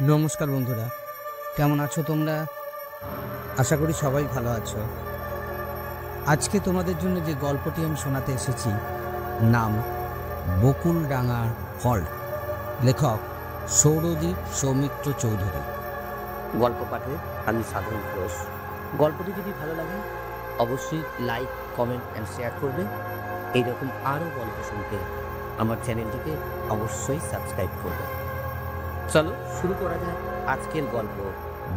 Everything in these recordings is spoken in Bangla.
নমস্কার বন্ধুরা, কেমন আছো তোমরা? আশা করি সবাই ভালো আছো। আজকে তোমাদের জন্য যে গল্পটি আমি শোনাতে এসেছি, নাম বকুলডাঙ্গা হল্ট। লেখক সৌরদীপ সৌমিত্র চৌধুরী। গল্প পাঠে আমি সাধন ঘোষ। গল্পটি যদি ভালো লাগে অবশ্যই লাইক, কমেন্ট অ্যান্ড শেয়ার করবে। এইরকম আরও গল্প শুনতে আমার চ্যানেলটিকে অবশ্যই সাবস্ক্রাইব করবে। চলো শুরু করা যাক আজকের গল্প,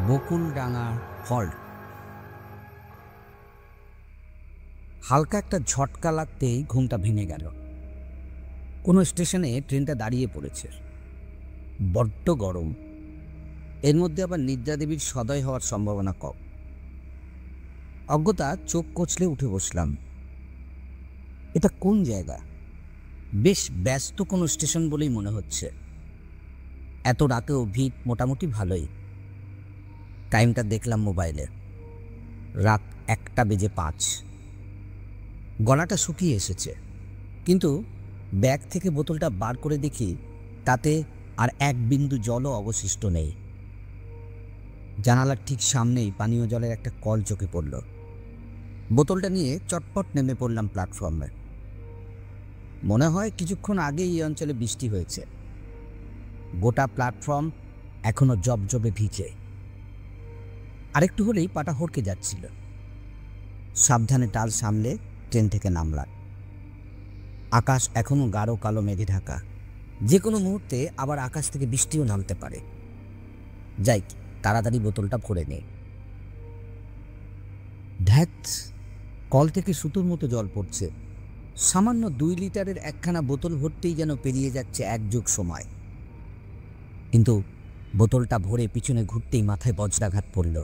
বকুলডাঙ্গা হল্ট। হালকা একটা ঝটকা লাগতেই ঘুমটা ভেঙে গেল। কোনো স্টেশনে ট্রেনটা দাঁড়িয়ে পড়েছে। বড্ড গরম, এর মধ্যে আবার নিদ্রা দেবীর সদয় হওয়ার সম্ভাবনা কম। অজ্ঞতা চোখ কচলে উঠে বসলাম। এটা কোন জায়গা? বেশ ব্যস্ত কোনো স্টেশন বলেই মনে হচ্ছে। এত রাতেও ভিড় মোটামুটি ভালোই। টাইমটা দেখলাম মোবাইলে, রাত 1:05। গলাটা শুকিয়ে এসেছে, কিন্তু ব্যাগ থেকে বোতলটা বার করে দেখি তাতে আর এক বিন্দু জলও অবশিষ্ট নেই। জানালার ঠিক সামনেই পানীয় জলের একটা কল চোখে পড়ল। বোতলটা নিয়ে চটপট নেমে পড়লাম প্ল্যাটফর্মে। মনে হয় কিছুক্ষণ আগে এই অঞ্চলে বৃষ্টি হয়েছে। গোটা প্ল্যাটফর্ম এখনো জবজবে ভিজে। আরেকটু হলেই পাটা হড়কে যাচ্ছিল। সাবধানে টাল সামলে ট্রেন থেকে নামলাম। আকাশ এখনো গাঢ় কালো মেঘে ঢাকা। যে কোনো মুহূর্তে আবার আকাশ থেকে বৃষ্টিও নামতে পারে। যাই, তাড়াতাড়ি বোতলটা ভরে নেই। ধ্যাত, কল থেকে সুতোর মতো জল পড়ছে। সামান্য 2 লিটারের একখানা বোতল ভরতেই যেন পেরিয়ে যাচ্ছে এক যুগ সময়। কিন্তু বোতলটা ভরে পিছনে ঘুরতেই মাথায় বজ্রাঘাত পড়ল।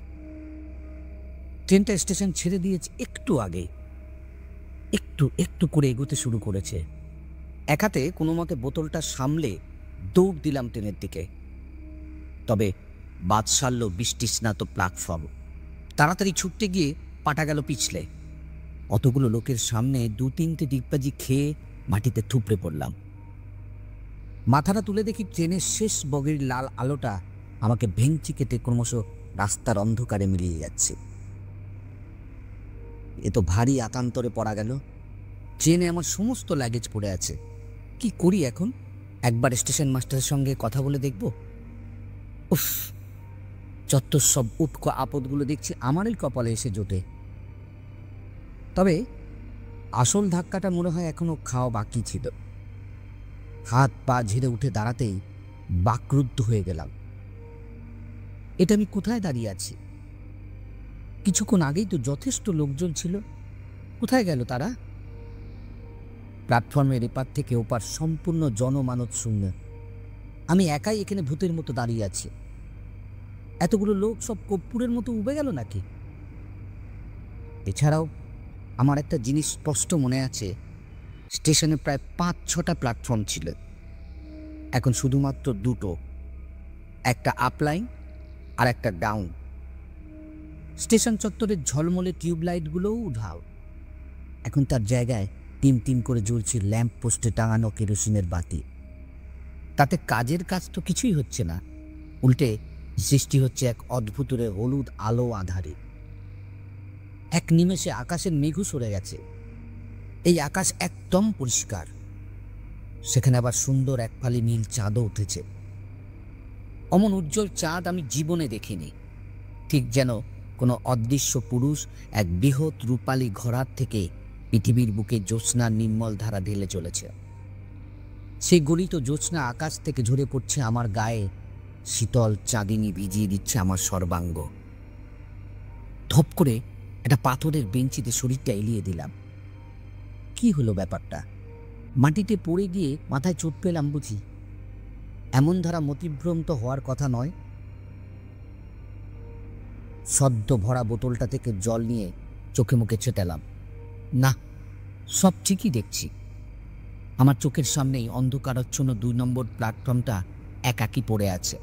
ট্রেনটা স্টেশন ছেড়ে দিয়েছে একটু আগে। একটু একটু করে এগোতে শুরু করেছে। এক হাতে কোনো মতে বোতলটা সামলে দৌড় দিলাম ট্রেনের দিকে। তবে বাদ সারল বৃষ্টিস্নাত প্ল্যাটফর্ম। তাড়াতাড়ি ছুটতে গিয়ে পাটা গেল পিছলে। অতগুলো লোকের সামনে 2-3টে ডিগবাজি খেয়ে মাটিতে থুপড়ে পড়লাম। মাথাটা তুলে দেখি ট্রেনের শেষ বগির লাল আলোটা আমাকে ভেঙচি কেটে ক্রমশ রাস্তার অন্ধকারে মিলিয়ে যাচ্ছে। এ তো ভারী আতান্তরে পড়া গেল। ট্রেনে আমার সমস্ত লাগেজ পড়ে আছে। কি করি এখন? একবার স্টেশন মাস্টারের সঙ্গে কথা বলে দেখব। উফ, চত্বর সব উটকো আপদগুলো দেখছি আমারই কপালে এসে জোটে। তবে আসল ধাক্কাটা মনে হয় এখনো খাওয়া বাকি ছিল। হাত পা ঝেড়ে উঠে দাঁড়াতেই বাকরুদ্ধ হয়ে গেলাম। এটা আমি কোথায় দাঁড়িয়ে আছি? কিছুক্ষণ আগেই তো যথেষ্ট লোকজন ছিল। কোথায় গেল তারা? প্ল্যাটফর্মের এপার থেকে ওপার সম্পূর্ণ জনমানব শূন্য। আমি একাই এখানে ভূতের মতো দাঁড়িয়ে আছি। এতগুলো লোক সব কর্পূরের মতো উবে গেল নাকি? এছাড়াও আমার একটা জিনিস স্পষ্ট মনে আছে, স্টেশনে প্রায় 5-6টা প্ল্যাটফর্ম ছিল। এখন শুধুমাত্র 2টো, একটা আপলাইন আর একটা ডাউন। স্টেশন চত্বরের ঝলমলে টিউবলাইটগুলোও উধাও। এখন তার জায়গায় টিম টিম করে জ্বলছে ল্যাম্প পোস্টে টাঙানো কেরোসিনের বাতি। তাতে কাজের কাজ তো কিছুই হচ্ছে না, উল্টে সৃষ্টি হচ্ছে এক অদ্ভুতরে হলুদ আলো আধারে। এক নিমেষে আকাশের মেঘও সরে গেছে। এই আকাশ একদম পরিষ্কার। সেখানে আবার সুন্দর এক ফালি নীল চাঁদও উঠেছে। অমন উজ্জ্বল চাঁদ আমি জীবনে দেখিনি। ঠিক যেন কোনো অদৃশ্য পুরুষ এক বৃহৎ রূপালী ঘোড়ার থেকে পৃথিবীর বুকে জ্যোৎস্নার নির্মল ধারা ঢেলে চলেছে। সেই গলিত জ্যোৎস্না আকাশ থেকে ঝরে পড়ছে আমার গায়ে। শীতল চাঁদিনী ভিজিয়ে দিচ্ছে আমার সর্বাঙ্গ। ধপ করে একটা পাথরের বেঞ্চিতে শরীরটা এলিয়ে দিলাম। কি হলো ব্যাপারটা? মাটিতে পড়ে গিয়ে মাথায় চোট পেলাম বুঝি? এমন ধারা মতিভ্রম তো হওয়ার কথা নয়। সদ্য ভরা বোতলটা থেকে জল নিয়ে চোখে মুখে ছেটালাম। না, সব ঠিকই দেখছি। আমার চোখের সামনেই অন্ধকারাচ্ছন্ন 2 নম্বর প্ল্যাটফর্মটা একাকী পড়ে আছে।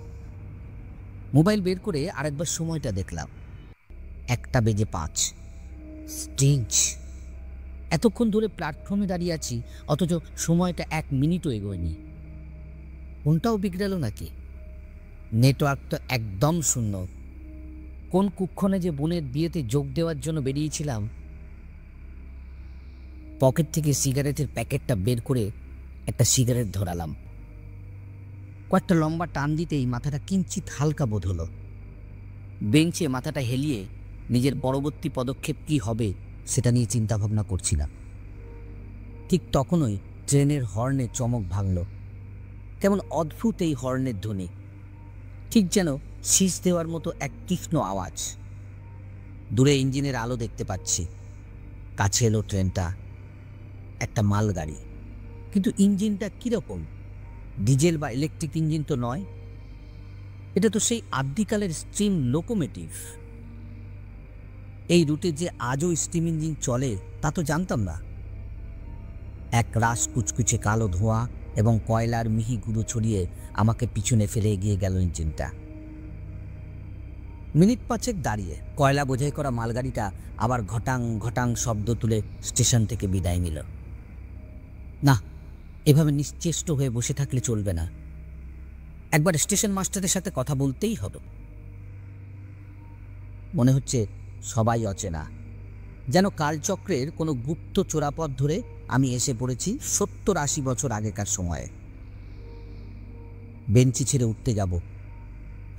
মোবাইল বের করে আরেকবার সময়টা দেখলাম, 1:05। স্ট্রেঞ্জ, এতক্ষণ ধরে প্ল্যাটফর্মে দাঁড়িয়ে আছি, অথচ সময়টা 1 মিনিটও এগোয়নি। কোনটাও বিগড়াল নাকি? নেটওয়ার্ক তো একদম শূন্য। কোন কুক্ষণে যে বোনের বিয়েতে যোগ দেওয়ার জন্য বেরিয়েছিলাম, পকেট থেকে সিগারেটের প্যাকেটটা বের করে একটা সিগারেট ধরালাম। কয়েকটা লম্বা টান দিতেই মাথাটা কিঞ্চিত হালকা বোধ হলো। বেঞ্চে মাথাটা হেলিয়ে নিজের পরবর্তী পদক্ষেপ কী হবে সেটা নিয়ে চিন্তাভাবনা করছিলাম। ঠিক তখনই ট্রেনের হর্নের চমক ভাঙল। কেমন অদ্ভুত এই হর্নের ধ্বনি, ঠিক যেন শীষ দেওয়ার মতো এক তীক্ষ্ণ আওয়াজ। দূরে ইঞ্জিনের আলো দেখতে পাচ্ছি। কাছে এলো ট্রেনটা, একটা মালগাড়ি। কিন্তু ইঞ্জিনটা কীরকম? ডিজেল বা ইলেকট্রিক ইঞ্জিন তো নয়, এটা তো সেই আদ্যিকালের স্টিম লোকোমোটিভ। এই রুটে যে আজও স্টিম ইঞ্জিন চলে তা তো জানতাম না। এক রাস কুচকুচে কালো ধোঁয়া এবং কয়লার মিহি গুঁড়ো ছড়িয়ে আমাকে পিছনে ফেলে এগিয়ে গেল ইঞ্জিনটা। মিনিট পাঁচেক দাঁড়িয়ে কয়লা বোঝাই করা মালগাড়িটা আবার ঘটাং ঘটাং শব্দ তুলে স্টেশন থেকে বিদায় নিল। না, এভাবে নিশ্চেষ্ট হয়ে বসে থাকলে চলবে না। একবার স্টেশন মাস্টারের সাথে কথা বলতেই হবে। মনে হচ্ছে সবাই অচেনা, যেন কালচক্রের কোনো গুপ্ত চোরাপথ ধরে আমি এসে পড়েছি 70-80 বছর আগেকার সময়ে। বেঞ্চি ছেড়ে উঠতে যাব,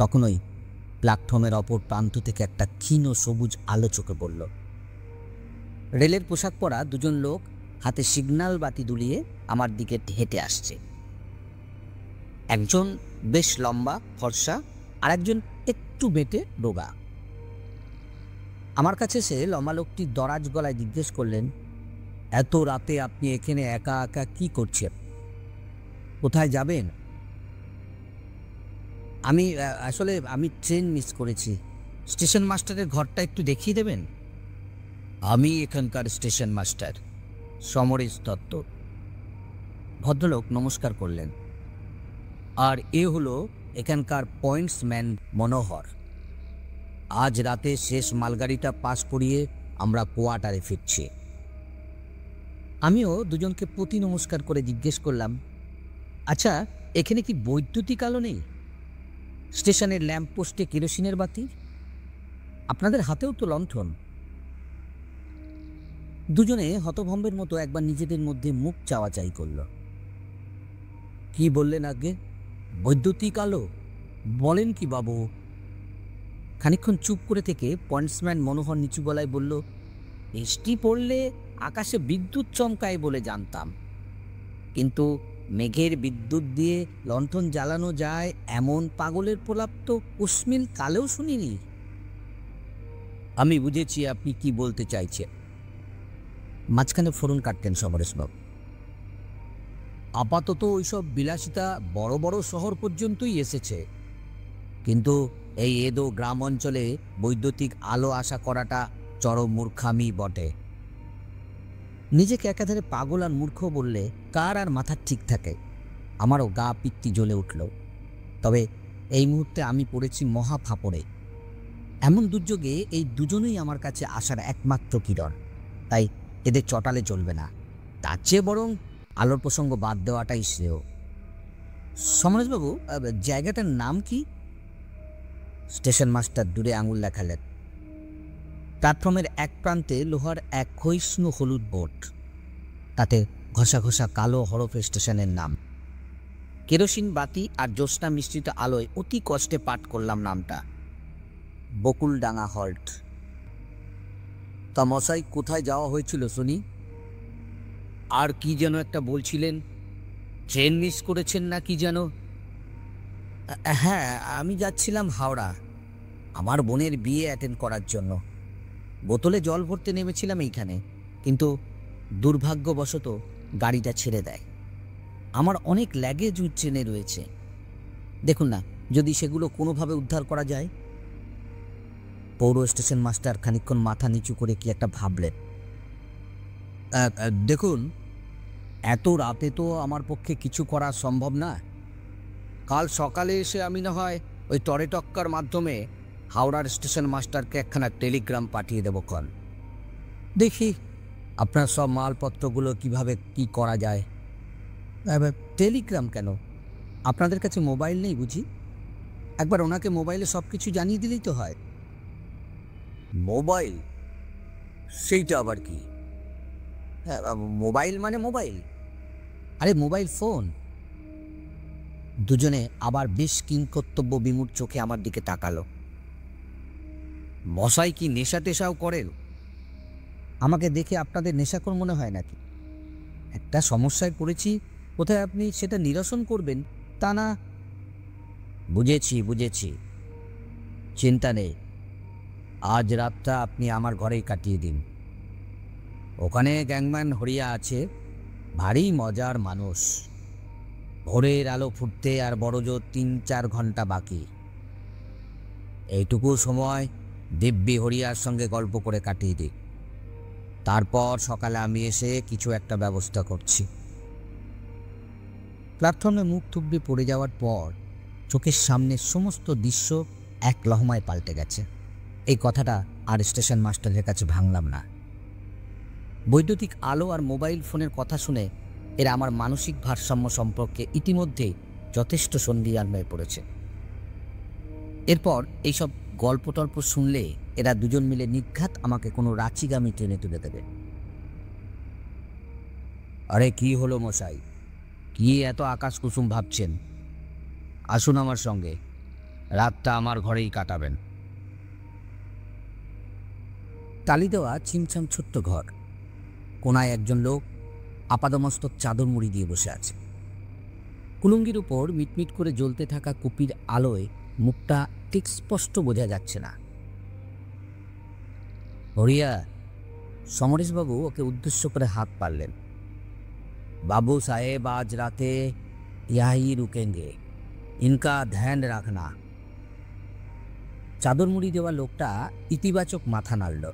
তখনই প্ল্যাটফর্মের অপর প্রান্ত থেকে একটা ক্ষীণ সবুজ আলো চোখে পড়ল। রেলের পোশাক পরা দুজন লোক হাতে সিগন্যাল বাতি দুলিয়ে আমার দিকে হেঁটে আসছে। একজন বেশ লম্বা ফর্সা, আর একজন একটু বেঁটে রোগা। আমার কাছে এসে লম্বা লোকটি দরাজ গলায় জিজ্ঞেস করলেন, এত রাতে আপনি এখানে একা একা কি করছেন? কোথায় যাবেন? আমি ট্রেন মিস করেছি। স্টেশন মাস্টারের ঘরটা একটু দেখিয়ে দেবেন? আমি এখানকার স্টেশন মাস্টার, সমরেশ দত্ত। ভদ্রলোক নমস্কার করলেন। আর এ হলো এখানকার পয়েন্টসম্যান মনোহর। আজ রাতে শেষ মালগাড়িটা পাস করিয়ে আমরা কোয়ার্টারে ফিরছি। আমিও দুজনকে প্রতি নমস্কার করে জিজ্ঞেস করলাম, আচ্ছা, এখানে কি বৈদ্যুতিক আলো নেই? স্টেশনের ল্যাম্পপোস্টে কেরোসিনের বাতি? আপনাদের হাতেও তো লণ্ঠন। দুজনে হতভম্বের মতো একবার নিজেদের মধ্যে মুখ চাওয়াচাই করল। কি বললেন আগে? বৈদ্যুতিক আলো? বলেন কি বাবু? খানিকক্ষণ চুপ করে থেকে পয়েন্টসম্যান মনোহর নিচু গলায় বলল, বৃষ্টি পড়লে আকাশে বিদ্যুৎ চমকায় বলে জানতাম, কিন্তু মেঘের বিদ্যুৎ দিয়ে লণ্ঠন জ্বালানো যায় এমন পাগলের প্রলাপ তো উসমিল কালেও শুনিনি। আমি বুঝেছি আপনি কি বলতে চাইছেন। মাঝখানে ফোরন কাটতেন সমরেশবাবু। আপাতত ওইসব বিলাসিতা বড় বড় শহর পর্যন্তই এসেছে, কিন্তু এই এদো গ্রাম অঞ্চলে বৈদ্যুতিক আলো আশা করাটা চরম মূর্খামি বটে। নিজেকে একাধারে পাগল আর মূর্খ বললে কার আর মাথা ঠিক থাকে? আমারও গা পিত্তি জ্বলে উঠল। তবে এই মুহূর্তে আমি পড়েছি মহা ফাঁপড়ে। এমন দুর্যোগে এই দুজনেই আমার কাছে আসার একমাত্র কিরণ, তাই এদের চটালে চলবে না। তার চেয়ে বরং আলোর প্রসঙ্গ বাদ দেওয়াটাই শ্রেয়। সমরেশবাবু, জায়গাটার নাম কি? স্টেশন মাস্টার দূরে আঙুল দেখালেন। প্ল্যাটফর্মের এক প্রান্তে লোহার এক ক্ষয়িষ্ণু হলুদ বোর্ড, তাতে ঘষা ঘষা কালো হরফে স্টেশনের নাম। কেরোসিন বাতি আর জ্যোৎস্না মিশ্রিত আলোয় অতি কষ্টে পাঠ করলাম নামটা, বকুলডাঙ্গা হল্ট। তা মশাই, কোথায় যাওয়া হয়েছিল শুনি? আর কি যেন একটা বলছিলেন, ট্রেন মিস করেছেন না কি যেন? হ্যাঁ, আমি যাচ্ছিলাম হাওড়া, আমার বোনের বিয়ে অ্যাটেন্ড করার জন্য। বোতলে জল ভরতে নেমেছিলাম এইখানে, কিন্তু দুর্ভাগ্যবশত গাড়িটা ছেড়ে দেয়। আমার অনেক লাগেজ ট্রেনে রয়েছে, দেখুন না যদি সেগুলো কোনোভাবে উদ্ধার করা যায়। পৌর স্টেশন মাস্টার খানিকক্ষণ মাথা নিচু করে কি একটা ভাবলেন। দেখুন, এত রাতে তো আমার পক্ষে কিছু করা সম্ভব না। কাল সকালে এসে আমি না হয় ওই টরেটক্কার মাধ্যমে হাওড়ার স্টেশন মাস্টারকে একখানা টেলিগ্রাম পাঠিয়ে দেব ক্ষণ। দেখি আপনার সব মালপত্রগুলো কিভাবে কি করা যায়। টেলিগ্রাম কেন? আপনাদের কাছে মোবাইল নেই বুঝি? একবার ওনাকে মোবাইলে সব কিছু জানিয়ে দিলেই তো হয়। মোবাইল? সেইটা আবার কি? হ্যাঁ, মোবাইল মানে মোবাইল। আরে মোবাইল ফোন। দুজনে আবার বেশ কিংকর্তব্য বিমূঢ় চোখে আমার দিকে তাকালো। মশাই কি নেশা টেশাও করেন? আমাকে দেখে আপনাদের নেশাখোর মনে হয় নাকি? একটা সমস্যায় পড়েছি, কোথায় আপনি সেটা নিরসন করবেন তা না। বুঝেছি, চিন্তা নেই। আজ রাতটা আপনি আমার ঘরেই কাটিয়ে দিন। ওখানে গ্যাংম্যান হরিয়া আছে, ভারী মজার মানুষ। ভোরের আলো ফুটতে আর বড়জোর ৩-৪ ঘন্টা বাকি। এইটুকু সময় দিব্যি হরিয়ার সঙ্গে গল্প করে কাটিয়ে দিই। তারপর সকালে আমি এসে কিছু একটা ব্যবস্থা করছি। প্ল্যাটফর্মে মুখ থুবড়ে পড়ে যাওয়ার পর চোখের সামনের সমস্ত দৃশ্য এক লহমায় পাল্টে গেছে। এই কথাটা আর স্টেশন মাস্টারের কাছে ভাঙলাম না। বৈদ্যুতিক আলো আর মোবাইল ফোনের কথা শুনে এরা আমার মানসিক ভারসাম্য সম্পর্কে ইতিমধ্যেই যথেষ্ট সন্দিহান হয়ে পড়েছে। এরপর এইসব গল্প টল্প শুনলে এরা দুজন মিলে নির্ঘাত আমাকে কোনো রাঁচিগামী ট্রেনে তুলে দেবে। আরে কি হলো মশাই, কি এত আকাশ কুসুম ভাবছেন? আসুন আমার সঙ্গে, রাতটা আমার ঘরেই কাটাবেন। তালি দেওয়া ছিমছাম ছোট্ট ঘর, কোনায় একজন লোক আপাদমস্তক চাদর মুড়ি দিয়ে বসে আছে। কুলুঙ্গির উপর মিটমিট করে জ্বলতে থাকা কুপির আলোয় মুখটা ঠিক স্পষ্ট বোঝা যাচ্ছে না। হরিয়া, সমরেশবাবু ওকে উদ্দেশ্য করে হাত পারলেন। বাবু সাহেব আজ রাতে ইয়াহি রুকেঙ্গে, ইনকা ধ্যান রাখনা। চাদর মুড়ি দেওয়া লোকটা ইতিবাচক মাথা নাড়ল।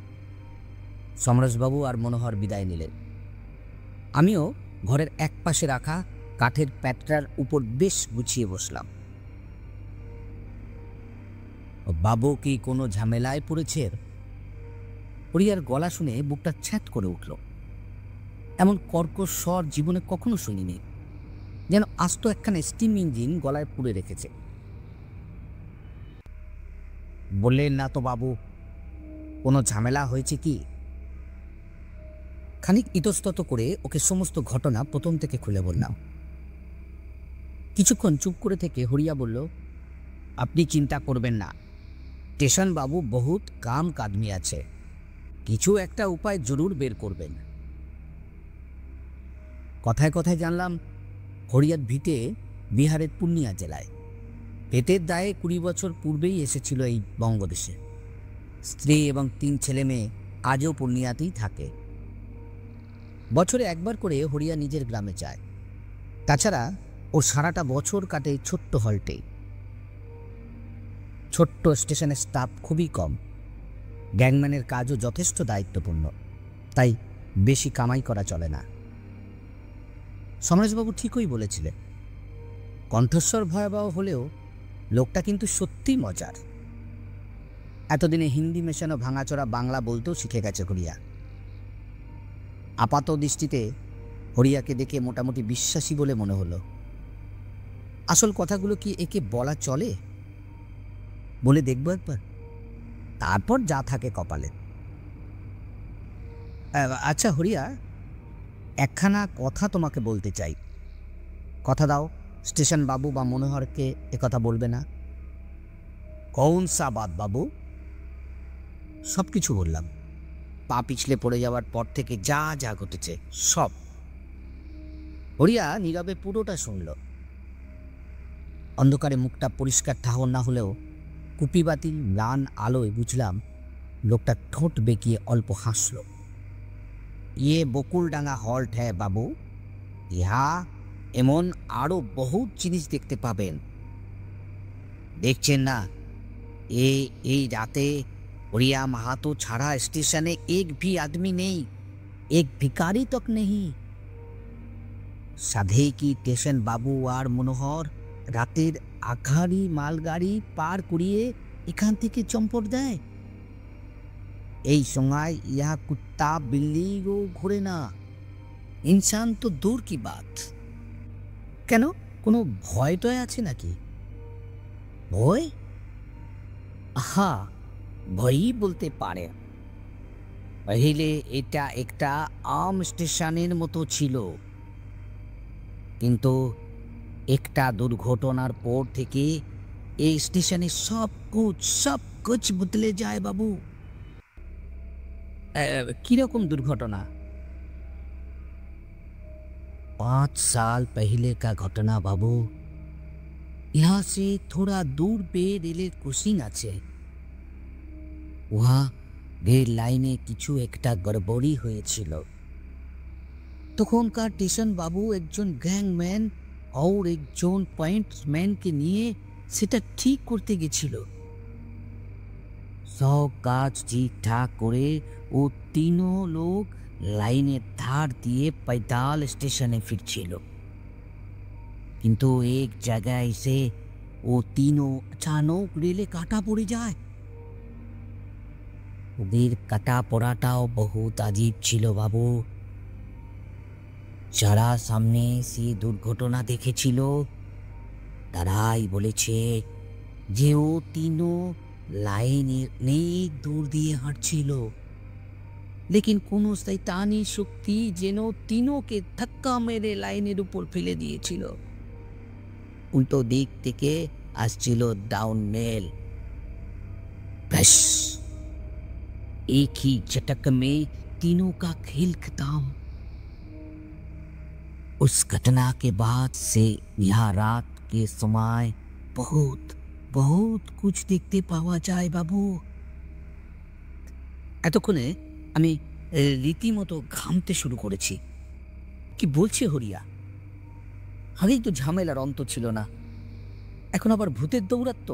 সমরেশবাবু আর মনোহর বিদায় নিলেন। আমিও ঘরের এক পাশে রাখা কাঠের প্যাটরার উপর বেশ গুছিয়ে বসলাম। বাবু কি কোনো ঝামেলায় পড়েছে? হরিয়ার গলা শুনে বুকটা ছ্যাঁত করে উঠল। এমন কর্কশ স্বর জীবনে কখনো শুনিনি, যেন আস্ত একখানে স্টিম ইঞ্জিন গলায় পুড়ে রেখেছে। বললেন না তো বাবু, কোনো ঝামেলা হয়েছে কি? খানিক ইতস্তত করে ওকে সমস্ত ঘটনা প্রথম থেকে খুলে বললাম। কিছুক্ষণ চুপ করে থেকে হরিয়া বলল, আপনি চিন্তা করবেন না, স্টেশন বাবু বহুত কাম কাদমি আছে, কিছু একটা উপায় জরুর বের করবেন। কথায় কথায় জানলাম হরিয়ার ভিটে বিহারের পূর্ণিয়া জেলায়। পেটের দায়ে ২০ বছর পূর্বেই এসেছিল এই বঙ্গদেশে। স্ত্রী এবং ৩ ছেলে মেয়ে আজও পূর্ণিয়াতেই থাকে। বছরে একবার করে হরিয়া নিজের গ্রামে যায়। তাছাড়া ও সারাটা বছর কাটে ছোট্ট হল্টে। ছোট্ট স্টেশনের স্টাফ খুবই কম, গ্যাংম্যানের কাজও যথেষ্ট দায়িত্বপূর্ণ, তাই বেশি কামাই করা চলে না। সমরেশবাবু ঠিকই বলেছিলেন। কণ্ঠস্বর ভয়াবহ হলেও লোকটা কিন্তু সত্যিই মজার। এতদিনে হিন্দি মেশানো ভাঙাচোরা বাংলা বলতেও শিখে গেছে হরিয়া। আপাত দৃষ্টিতে হরিয়াকে দেখে মোটামুটি বিশ্বাসী বলে মনে হলো। আসল কথাগুলো কি একে বলা চলে? বলে দেখব একবার, তারপর যা থাকে কপালে। আচ্ছা হরিয়া, একখানা কথা তোমাকে বলতে চাই। কথা দাও স্টেশন বাবু বা মনোহরকে একথা বলবে না। কৌন সা বাত বাবু? সব কিছু বললাম, পা পিছলে পড়ে যাওয়ার পর থেকে যা যা ঘটেছে সব। হরিয়া নীরবে পুরোটা শুনল। অন্ধকারে মুখটা পরিষ্কার ঠাহর না হলেও কুপিবাতির ম্লান আলোয় বুঝলাম লোকটা ঠোঁট বেঁকিয়ে অল্প হাসল। ইয়ে বকুলডাঙ্গা হল্ট হ্যাঁ বাবু, ইহা এমন আরো বহুত জিনিস দেখতে পাবেন। দেখছেন না, এই রাতে হরিয়া মাহাতো ছাড়া স্টেশনে এক भी आदमी नहीं, एक भिखारी तक नहीं। সাধে কি স্টেশন বাবু আর মনোহর রাতের আঘাড়ি মালগাড়ি পার করিয়ে এখান থেকে চম্পট দেয়। এই সময় ইহা কুত্তা বিল্লিও ঘোরে না, ইনসান তো দূর কি বাত। কেন, কোনো ভয় টয় আছে নাকি? ভয়? হ্যাঁ, ভয়ই বলতে পারে। পहिले এটা একটা আম স্টেশনের মতো ছিল, কিন্তু একটা দুর্ঘটনার পর থেকে এই স্টেশনে সব কুছ বদলে যায় বাবू। কিরকম দুর্ঘটনা? 5 साल पहले का घटना बाबू। यहाँ से थोड़ा दूर पे रेलेर क्रॉसिंग আছে। वहाँ রেল লাইনে কিছু একটা গড়বড়ি হয়েছিল। তখনকার স্টেশন বাবু একজন গ্যাংম্যান और একজন পয়েন্টম্যানকে নিয়ে সেটা ঠিক করতে গেছিল। সব কাজ ঠিকঠাক করে ও तीनों लोग লাইনের ধার দিয়ে पैदल স্টেশনে ফিরছিল, কিন্তু এক জায়গায় এসে ও तीनों अचानक রেলে কাটা পড়ে যায়। ওদের কাটা পড়াটাও বহুত আজীব ছিল বাবু। যারা সামনে সে দুর্ঘটনা দেখেছিল তারাই বলেছে যে ও तीनों লাইনের অনেক দূর দিয়ে হাঁটছিল, लेकिन কোনো শয়তানি শক্তি যেন तीनोंকে ধাক্কা মেরে লাইনের উপর ফেলে দিয়েছিল। উল্টো দিক থেকে আসছিল ডাউন মেল। बस एक ही झटक में तीनों का खेल खत्म। उस घटना के बाद से यहाँ रात के समय बहुत बहुत कुछ देखते पावा যায় বাবু। এতক্ষণে আমি রীতিমতো ঘামতে শুরু করেছি। কি বলছে হরিয়া? আগেই তো ঝামেলার অন্ত ছিল না, এখন আবার ভূতের দৌরাত্ম।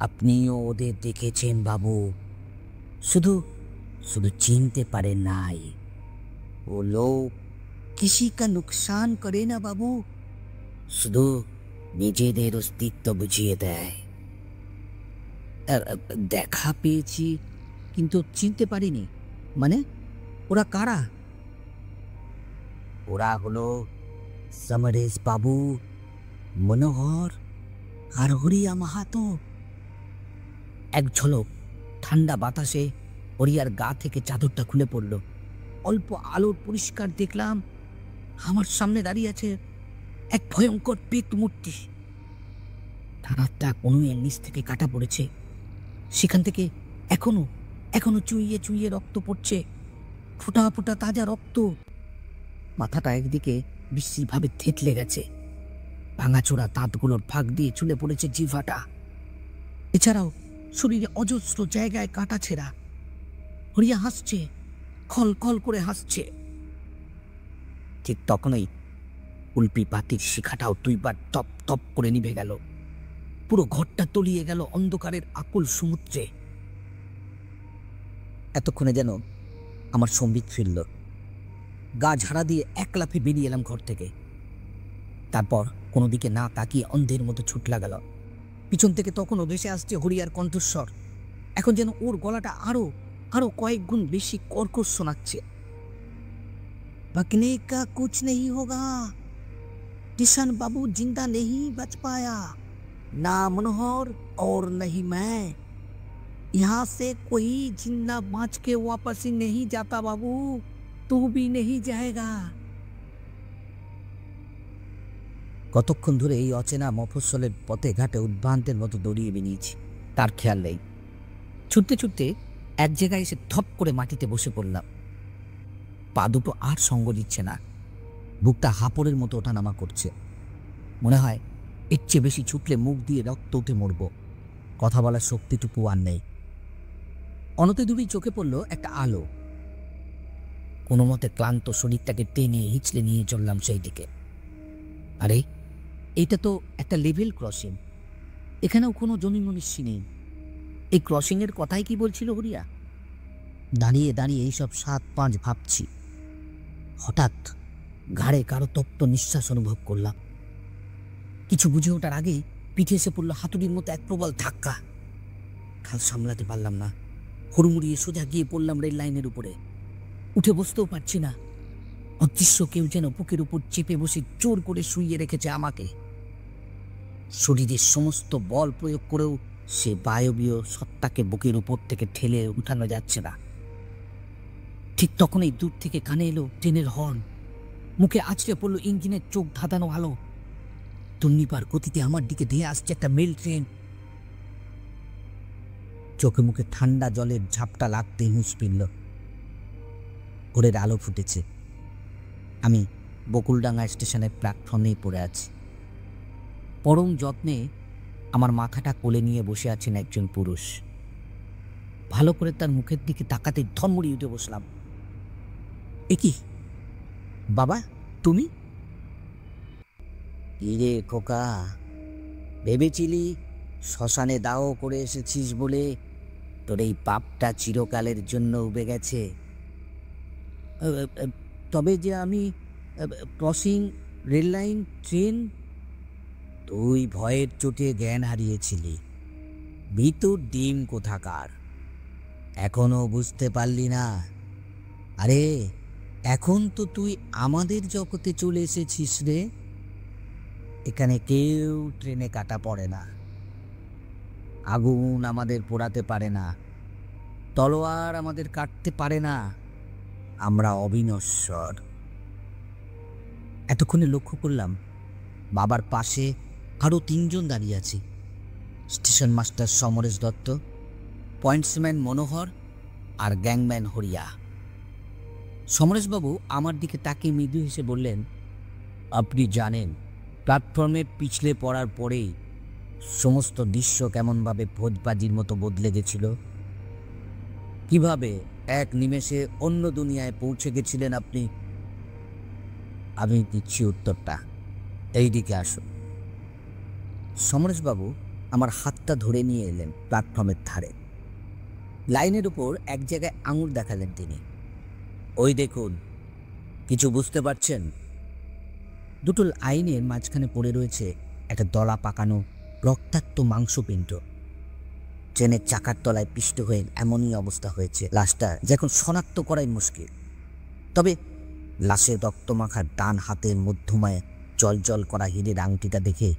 আপনিও ওদের দেখেছেন বাবু, শুধু শুধু চিনতে পারেন নাই। ও লোক किसी का नुकसान करे ना बाबू, শুধু নিজেদের অস্তিত্ব বুঝিয়ে দেয়। দেখা পেয়েছি কিন্তু চিনতে পারিনি। মানে ওরা কারা? ওরা হলো সমরেশ বাবু, মনোহর আর হরিয়া মাহাতো। এক ঝলক ঠান্ডা বাতাসে হরিয়ার গা থেকে চাদরটা খুলে পড়ল। অল্প আলোর পরিষ্কার দেখলাম আমার সামনে দাঁড়িয়ে আছে এক ভয়ঙ্কর পেট মূর্তি। তার হাতটা কোনো এর নিচ থেকে কাটা পড়েছে, সেখান থেকে এখনো এখনো চুইয়ে চুইয়ে রক্ত পড়ছে, ফোঁটা ফোঁটা তাজা রক্ত। মাথাটা একদিকে বিশ্রীভাবে থেতলে গেছে, ভাঙাচোরা দাঁতগুলোর ফাঁক দিয়ে চুলে পড়েছে জিহ্বাটা। এছাড়াও শরীরে অজস্র জায়গায় কাটা ছেঁড়া। হরিয়া হাসছে, খল খল করে হাসছে। ঠিক তখনই উল্পি পাতির শিখাটাও দুইবার টপ টপ করে নিভে গেল। পুরো ঘরটা তলিয়ে গেল অন্ধকারের আকুল সমুদ্রে। এতক্ষণে যেন আমার সম্বিত ফিরল। গা ঝাড়া দিয়ে এক লাফে বেরিয়ে এলাম ঘর থেকে। তারপর কোনো দিকে না তাকিয়ে অন্ধের মতো ছুট লাগাল। পিছন থেকে তখনও ভেসে আসছে হরিয়ার কণ্ঠস্বর। এখন যেন ওর গলাটা আরো আরো কয়েক গুণ বেশি কর্কশ শোনাচ্ছে। बकने का कुछ नहीं होगा, किशन बाबू जिंदा नहीं बच पाया, ना मनोहर और नहीं मैं। यहाँ से कोई जिंदा बच के वापस ही नहीं जाता बाबू, तू भी नहीं जाएगा। কতক্ষণ ধরে এই অচেনা মফস্বলের পথে ঘাটে উদ্ভ্রান্তের মতো দৌড়িয়ে বেরিয়েছি, তার খেয়াল নেই। ছুটতে ছুটতে এক জায়গায় এসে থপ করে মাটিতে বসে পড়লাম। পা দুটো আর সঙ্গ দিচ্ছে না, বুকটা হাঁপড়ের মতো ওঠানামা করছে। মনে হয় এর চেয়ে বেশি ছুটলে মুখ দিয়ে রক্ত উঠে মরব। কথা বলার শক্তিটুকু আর নেই। অনতি দূরেই চোখে পড়ল একটা আলো। কোনো মতে ক্লান্ত শরীরটাকে টেনে হিঁচড়ে নিয়ে চললাম সেই দিকে। আরে এইটা তো একটা লেভেল ক্রসিং, এখানেও কোনো জমি মনীষী নেই। এই ক্রসিংয়ের কথাই কি বলছিল হরিয়া? দাঁড়িয়ে দাঁড়িয়ে এইসব 7-5 ভাবছি। হঠাৎ ঘাড়ে কারো তপ্ত নিঃশ্বাস অনুভব করলাম। কিছু বুঝে ওঠার আগেই পিঠে এসে পড়ল হাতুড়ির মতো এক প্রবল ধাক্কা। খাল সামলাতে পারলাম না, হুড়মুড়িয়ে সোজা গিয়ে পড়লাম রেল লাইনের উপরে। উঠে বসতেও পারছি না। অদৃশ্য কেউ যেন বুকের উপর চেপে বসে জোর করে শুইয়ে রেখেছে আমাকে। শরীরের সমস্ত বল প্রয়োগ করেও সে বায়বীয় সত্তাকে বুকের উপর থেকে ঠেলে উঠানো যাচ্ছে না। ঠিক তখনই দূর থেকে কানে এলো ট্রেনের হর্ন। মুখে আছড়ে পড়ল ইঞ্জিনের চোখ ধাঁধানো আলো। তন্নিপার গতিতে আমার দিকে ধেয়ে আসছে একটা মেল ট্রেন। চোখে মুখে ঠান্ডা জলের ঝাপটা লাগতেই হুঁশ ফিরল। ভোরের আলো ফুটেছে। আমি বকুলডাঙ্গা স্টেশনের প্ল্যাটফর্মেই পড়ে আছি। পরম যত্নে আমার মাথাটা কোলে নিয়ে বসে আছেন একজন পুরুষ। ভালো করে তার মুখের দিকে তাকাতে ধমড়িয়ে উঠে বসলাম। এ কি বাবা, তুমি? রে খোকা, ভেবেছিলি শ্মশানে দাও করে এসেছিস বলে তোর এই পাপটা চিরকালের জন্য উবে গেছে? তবে যে আমি ক্রসিং, রেললাইন, ট্রেন, তুই ভয়ের চোটে জ্ঞান হারিয়েছিলি। ভিতর ডিম কোথাকার, এখনো বুঝতে পারলি না? আরে এখন তো তুই আমাদের জগতে চলে এসেছিস রে। এখানে কেউ ট্রেনে কাটা পড়ে না, আগুন আমাদের পোড়াতে পারে না, তলোয়ার আমাদের কাটতে পারে না। আমরা অবিনশ্বর। এতক্ষণে লক্ষ্য করলাম বাবার পাশে আরও 3 জন দাঁড়িয়ে আছে। Station master Samaresh Datta, pointsman Manohar আর গ্যাংম্যান হরিয়া। সমরেশবাবু আমার দিকে তাকিয়ে মৃদু হেসে বললেন, আপনি জানেন প্ল্যাটফর্মে পিছলে পড়ার পরেই সমস্ত দৃশ্য কেমনভাবে ভোজবাজির মতো বদলে গেছিল? কিভাবে এক নিমেষে অন্য দুনিয়ায় পৌঁছে গেছিলেন আপনি? আমি দিচ্ছি উত্তরটা, এই দিকে আসুন। সমরেশবাবু আমার হাতটা ধরে নিয়ে এলেন প্ল্যাটফর্মের ধারে। লাইনের উপর এক জায়গায় আঙুল দেখালেন তিনি। ওই দেখুন, কিছু বুঝতে পারছেন? দুটো লাইনের মাঝখানে পড়ে রয়েছে একটা দলা পাকানো রক্তাক্ত মাংসপিণ্ড। ট্রেনের চাকার তলায় পিষ্ট হয়ে এমনই অবস্থা হয়েছে লাশটা, যে এখন শনাক্ত করাই মুশকিল। তবে লাশের রক্তমাখার ডান হাতের মধ্যমায় জল জল করা হীরের আংটিটা দেখে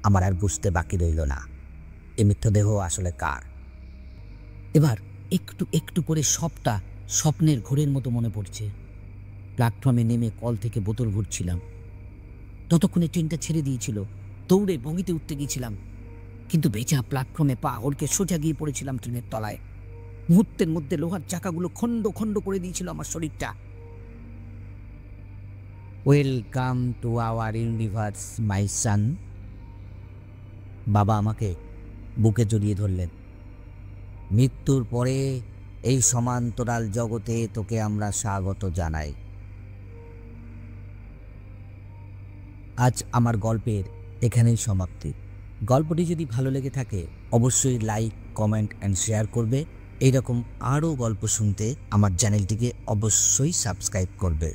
আমার আর বুঝতে বাকি রইল না এ মৃতদেহ আসলে কার। এবার একটু একটু করে সবটা স্বপ্নের ঘোরের মতো মনে পড়ছে। প্ল্যাটফর্মে নেমে কল থেকে বোতল ভরছিলাম। ততক্ষণে ট্রেনটা ছেড়ে দিয়েছিল। দৌড়ে বগিতে উঠতে গিয়েছিলাম, কিন্তু বেচা প্ল্যাটফর্মে পা হলকে সোজা গিয়ে পড়েছিলাম ট্রেনের তলায়। মুহূর্তের মধ্যে লোহার চাকাগুলো খণ্ড খণ্ড করে দিয়েছিল আমার শরীরটা। Welcome to our universe my son. বাবা আমাকে বুকে জড়িয়ে ধরলেন। মৃত্যুর পরে এই সমান্তরাল জগতে তোকে আমরা স্বাগত জানাই। আজ আমার গল্পের এখানেই সমাপ্তি। গল্পটি যদি ভালো লেগে থাকে অবশ্যই লাইক, কমেন্ট অ্যান্ড শেয়ার করবে। এইরকম আরও গল্প শুনতে আমার চ্যানেলটিকে অবশ্যই সাবস্ক্রাইব করবে।